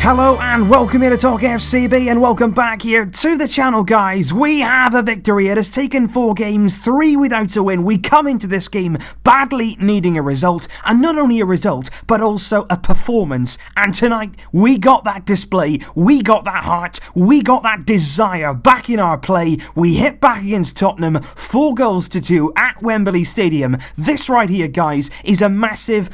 Hello and welcome here to Talk FCB and welcome back here to the channel, guys. We have a victory. It has taken 4 games, 3 without a win. We come into this game badly needing a result, and not only a result but also a performance. And tonight we got that display, we got that heart, we got that desire back in our play. We hit back against Tottenham, 4-2 at Wembley Stadium. This right here, guys, is a massive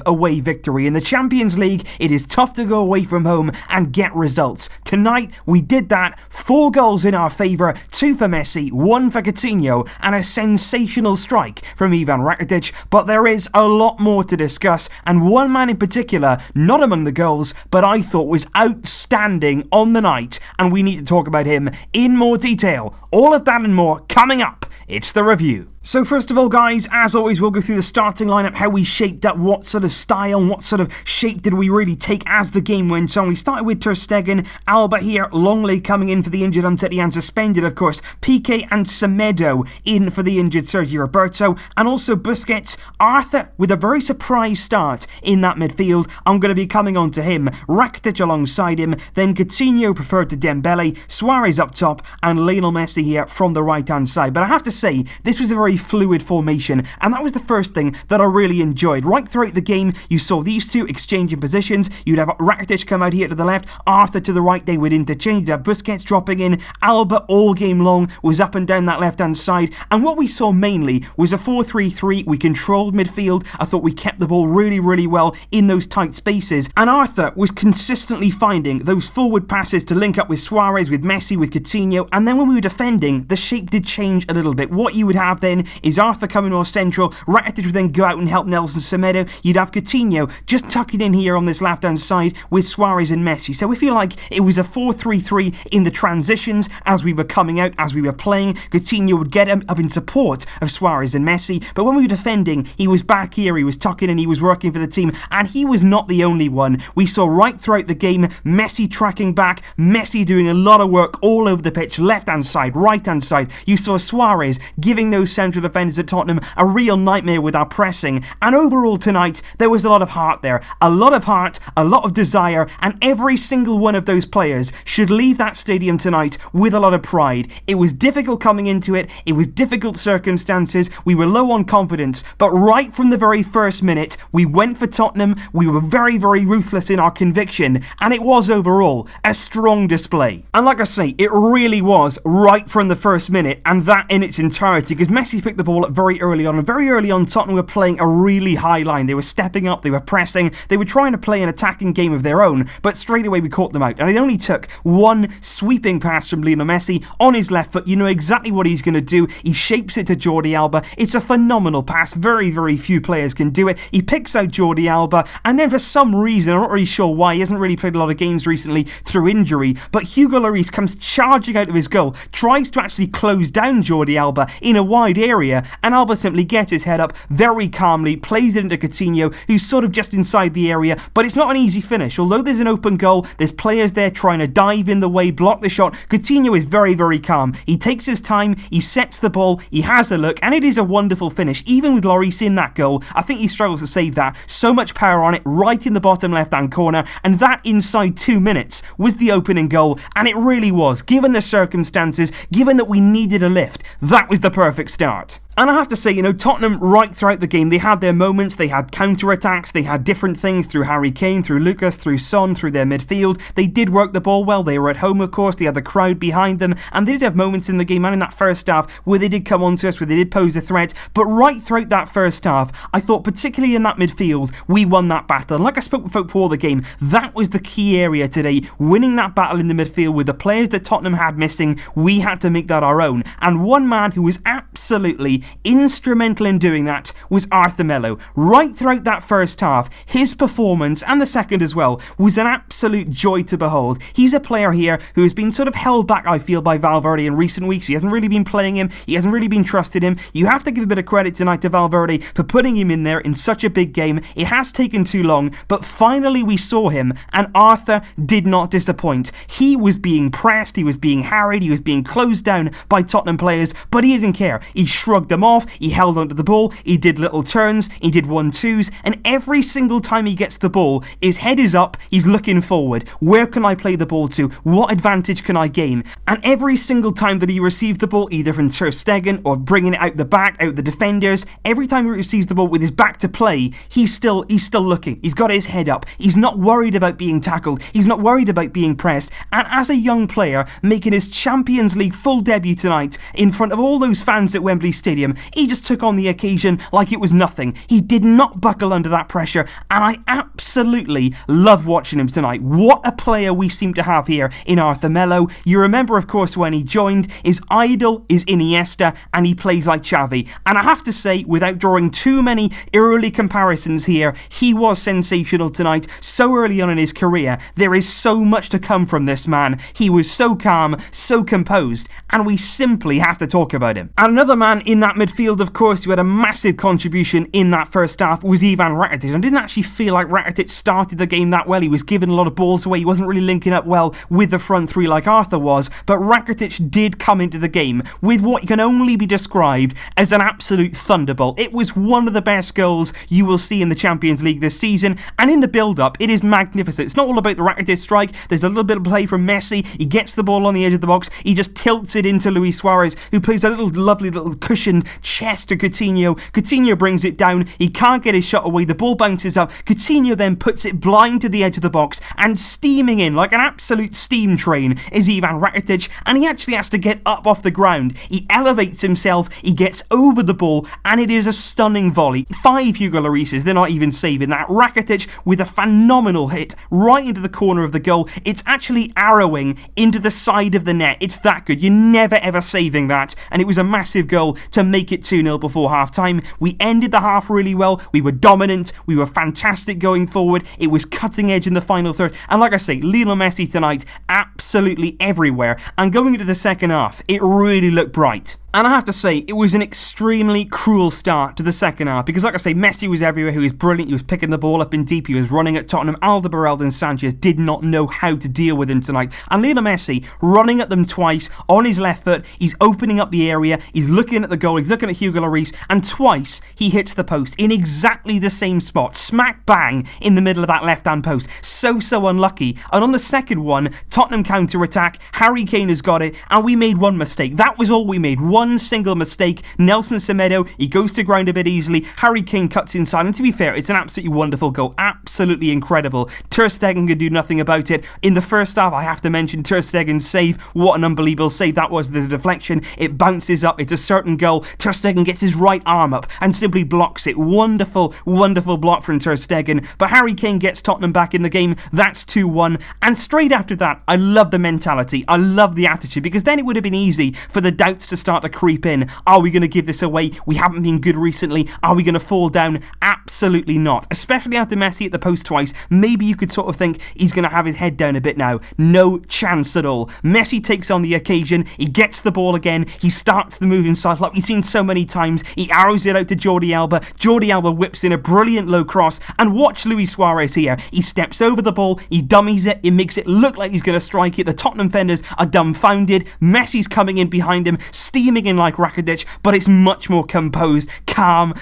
away victory. In the Champions League, it is tough to go away from home and get results. Tonight we did that. 4 goals in our favour, 2 for Messi, 1 for Coutinho, and a sensational strike from Rakitić. But there is a lot more to discuss, and one man in particular, not among the goals, but I thought was outstanding on the night, and we need to talk about him in more detail. All of that and more coming up. It's the review. So first of all, guys, as always, we'll go through the starting lineup, how we shaped up, what sort of style and what sort of shape did we really take as the game went on. We started with Ter Stegen, Alba here, Longley coming in for the injured Umtitled and suspended, of course, Piqué and Semedo in for the injured Sergio Roberto, and also Busquets. Arthur with a very surprise start in that midfield. I'm going to be coming on to him. Rakitić alongside him, then Coutinho preferred to Dembele, Suarez up top, and Lionel Messi here from the right-hand side. But I have to say, this was a very fluid formation, and that was the first thing that I really enjoyed. Right throughout the game, you saw these two exchanging positions. You'd have Rakitić come out here to the left, Arthur to the right, they would interchange. You'd have Busquets dropping in, Alba all game long was up and down that left-hand side, and what we saw mainly was a 4-3-3. We controlled midfield. I thought we kept the ball really well in those tight spaces, and Arthur was consistently finding those forward passes to link up with Suarez, with Messi, with Coutinho, and then when we were defending, the shape did change a little bit. What you would have then is Arthur coming more central, Rakitić would then go out and help Nelson Semedo. You'd have Coutinho just tucking in here on this left-hand side with Suarez and Messi. So if you like, it was a 4-3-3 in the transitions as we were coming out, as we were playing. Coutinho would get up in support of Suarez and Messi, but when we were defending, he was back here, he was tucking in, he was working for the team, and he was not the only one. We saw right throughout the game, Messi tracking back, Messi doing a lot of work all over the pitch, left-hand side, right-hand side. You saw Suarez giving those central defenders at Tottenham a real nightmare with our pressing, and overall tonight there was a lot of heart there, a lot of heart, a lot of desire, and every single one of those players should leave that stadium tonight with a lot of pride. It was difficult coming into it, it was difficult circumstances, we were low on confidence, but right from the very first minute we went for Tottenham. We were very ruthless in our conviction, and it was overall a strong display. And like I say, it really was right from the first minute, and that in its entirety, because Messi picked the ball up very early on, and very early on Tottenham were playing a really high line. They were stepping up, they were pressing, they were trying to play an attacking game of their own, but straight away we caught them out, and it only took one sweeping pass from Lionel Messi on his left foot. You know exactly what he's going to do. He shapes it to Jordi Alba. It's a phenomenal pass, very few players can do it. He picks out Jordi Alba, and then for some reason, I'm not really sure why, he hasn't really played a lot of games recently through injury, but Hugo Lloris comes charging out of his goal, tries to actually close down Jordi Alba in a wide area, and Alba simply gets his head up very calmly, plays it into Coutinho, who's sort of just inside the area, but it's not an easy finish. Although there's an open goal, there's players there trying to dive in the way, block the shot. Coutinho is very calm. He takes his time, he sets the ball, he has a look, and it is a wonderful finish. Even with Lloris in that goal, I think he struggles to save that. So much power on it, right in the bottom left-hand corner, and that inside 2 minutes was the opening goal, and it really was. Given the circumstances, given that we needed a lift, that was the perfect start. And I have to say, you know, Tottenham right throughout the game, they had their moments, they had counter-attacks, they had different things through Harry Kane, through Lucas, through Son, through their midfield. They did work the ball well, they were at home of course, they had the crowd behind them, and they did have moments in the game and in that first half where they did come onto us, where they did pose a threat. But right throughout that first half, I thought particularly in that midfield, we won that battle. And like I spoke before the game, that was the key area today, winning that battle in the midfield with the players that Tottenham had missing. We had to make that our own. And one man who was absolutely instrumental in doing that was Arthur MELO. Right throughout that first half, his performance, and the second as well, was an absolute joy to behold. He's a player here who has been sort of held back, I feel, by Valverde in recent weeks. He hasn't really been playing him, he hasn't really been trusted him. You have to give a bit of credit tonight to Valverde for putting him in there in such a big game. It has taken too long, but finally we saw him, and Arthur did not disappoint. He was being pressed, he was being harried, he was being closed down by Tottenham players, but he didn't care. He shrugged them off, he held onto the ball, he did little turns, he did 1-2s, and every single time he gets the ball, his head is up, he's looking forward. Where can I play the ball to? What advantage can I gain? And every single time that he receives the ball, either from Ter Stegen or bringing it out the back, out the defenders, every time he receives the ball with his back to play, he's still looking. He's got his head up. He's not worried about being tackled. He's not worried about being pressed. And as a young player, making his Champions League full debut tonight in front of all those fans at Wembley Stadium, he just took on the occasion like it was nothing. He did not buckle under that pressure, and I absolutely love watching him tonight. What a player we seem to have here in Arthur MELO. You remember, of course, when he joined, his idol is Iniesta, and he plays like Xavi. And I have to say, without drawing too many early comparisons here, he was sensational tonight. So early on in his career, there is so much to come from this man. He was so calm, so composed, and we simply have to talk about him. And another man in that midfield, of course, who had a massive contribution in that first half was Ivan Rakitić. I didn't actually feel like Rakitić started the game that well. He was giving a lot of balls away. He wasn't really linking up well with the front three like Arthur was, but Rakitić did come into the game with what can only be described as an absolute thunderbolt. It was one of the best goals you will see in the Champions League this season, and in the build-up, it is magnificent. It's not all about the Rakitić strike. There's a little bit of play from Messi. He gets the ball on the edge of the box. He just tilts it into Luis Suarez, who plays a lovely little cushioned chest to Coutinho. Coutinho brings it down. He can't get his shot away. The ball bounces up. Coutinho then puts it blind to the edge of the box, and steaming in like an absolute steam train is Ivan Rakitić, and he actually has to get up off the ground. He elevates himself. He gets over the ball, and it is a stunning volley. 5 Hugo Llorises, they're not even saving that. Rakitić with a phenomenal hit right into the corner of the goal. It's actually arrowing into the side of the net. It's that good. You're never ever saving that, and it was a massive goal to make it 2-0 before half-time. We ended the half really well. We were dominant. We were fantastic going forward. It was cutting edge in the final third, and like I say, Lionel Messi tonight absolutely everywhere, and going into the second half, it really looked bright. And I have to say, it was an extremely cruel start to the second half, because like I say, Messi was everywhere. He was brilliant. He was picking the ball up in deep. He was running at Tottenham. Alderweireld and Sanchez did not know how to deal with him tonight. And Lionel Messi running at them twice on his left foot. He's opening up the area. He's looking at the goal. He's looking at Hugo Lloris, and twice he hits the post in exactly the same spot, smack bang in the middle of that left-hand post. So unlucky. And on the second one, Tottenham counter-attack. Harry Kane has got it, and we made one mistake. That was all we made. One single mistake. Nelson Semedo, he goes to ground a bit easily. Harry Kane cuts inside, and to be fair, it's an absolutely wonderful goal. Absolutely incredible. Ter Stegen could do nothing about it. In the first half, I have to mention Ter Stegen's save. What an unbelievable save that was. There's a deflection. It bounces up. It's a certain goal. Ter Stegen gets his right arm up and simply blocks it. Wonderful, wonderful block from Ter Stegen. But Harry Kane gets Tottenham back in the game. That's 2-1. And straight after that, I love the mentality. I love the attitude, because then it would have been easy for the doubts to start to creep in. Are we going to give this away? We haven't been good recently. Are we going to fall down? Absolutely not. Especially after Messi at the post twice. Maybe you could sort of think he's going to have his head down a bit now. No chance at all. Messi takes on the occasion. He gets the ball again. He starts to move himself like we've seen so many times. He arrows it out to Jordi Alba. Jordi Alba whips in a brilliant low cross. And watch Luis Suarez here. He steps over the ball. He dummies it. It makes it look like he's going to strike it. The Tottenham defenders are dumbfounded. Messi's coming in behind him, steaming in like Rakitić, but it's much more composed, calm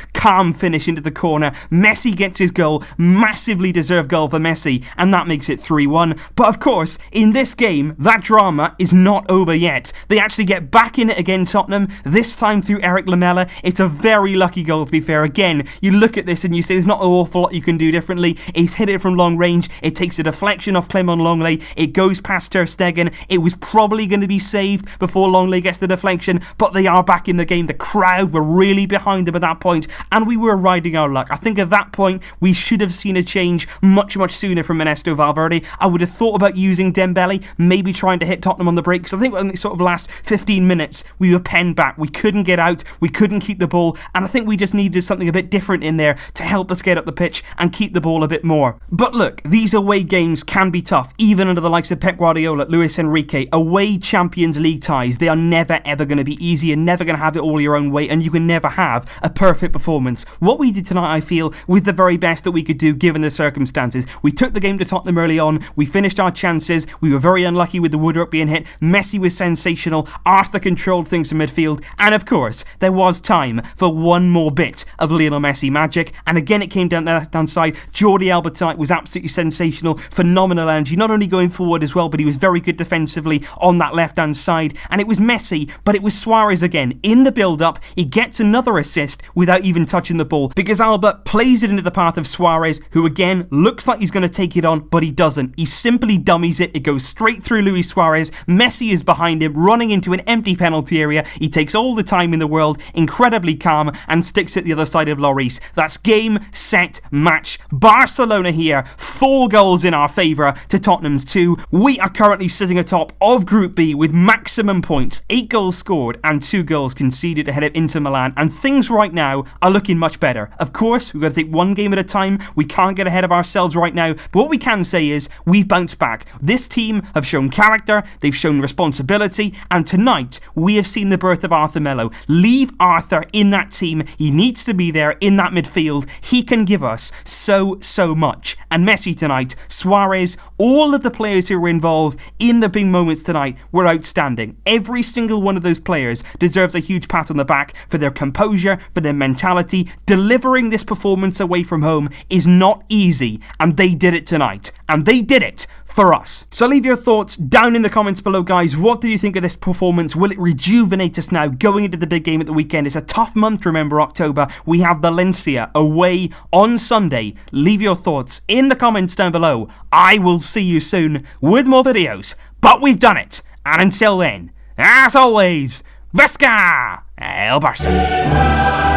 finish into the corner. Messi gets his goal, massively deserved goal for Messi, and that makes it 3-1. But of course, in this game, that drama is not over yet. They actually get back in it again, Tottenham, this time through Kane and Lamela. It's a very lucky goal, to be fair. Again, you look at this and you say there's not an awful lot you can do differently. He's hit it from long range. It takes a deflection off Clement Longley. It goes past Ter Stegen. It was probably going to be saved before Longley gets the deflection, but they are back in the game. The crowd were really behind them at that point, and we were riding our luck. I think at that point we should have seen a change much sooner from Ernesto Valverde. I would have thought about using Dembele, maybe trying to hit Tottenham on the break, because I think in the sort of last 15 minutes we were penned back. We couldn't get out, we couldn't keep the ball, and I think we just needed something a bit different in there to help us get up the pitch and keep the ball a bit more. But look, these away games can be tough, even under the likes of Pep Guardiola, Luis Enrique. Away Champions League ties, they are never ever going to be easy. You're never going to have it all your own way, and you can never have a perfect performance. What we did tonight, I feel, was the very best that we could do given the circumstances. We took the game to Tottenham early on. We finished our chances. We were very unlucky with the woodwork being hit. Messi was sensational. Arthur controlled things in midfield. And of course, there was time for one more bit of Lionel Messi magic. And again, it came down the left-hand side. Jordi Alba tonight was absolutely sensational. Phenomenal energy. Not only going forward as well, but he was very good defensively on that left-hand side. And it was Messi, but it was Suarez again. In the build-up, he gets another assist without even touching the ball, because Alba plays it into the path of Suarez, who again looks like he's going to take it on, but he doesn't. He simply dummies it. It goes straight through Luis Suarez. Messi is behind him, running into an empty penalty area. He takes all the time in the world, incredibly calm, and sticks it the other side of Lloris. That's game, set, match. Barcelona here, 4 goals in our favour to Tottenham's 2. We are currently sitting atop of Group B with maximum points, 8 goals scored and 2 goals conceded ahead of Inter Milan, and things right now are looking much better. Of course, we've got to take one game at a time. We can't get ahead of ourselves right now, but what we can say is we've bounced back. This team have shown character, they've shown responsibility, and tonight we have seen the birth of Arthur MELO. Leave Arthur in that team. He needs to be there in that midfield. He can give us so much. And Messi tonight, Suarez, all of the players who were involved in the big moments tonight were outstanding. Every single one of those players deserves a huge pat on the back for their composure, for their mentality. Delivering this performance away from home is not easy, and they did it tonight. And they did it for us. So leave your thoughts down in the comments below, guys. What did you think of this performance? Will it rejuvenate us now going into the big game at the weekend? It's a tough month, remember, October. We have Valencia away on Sunday. Leave your thoughts in the comments down below. I will see you soon with more videos, but we've done it. And until then, as always, Visca El Barça.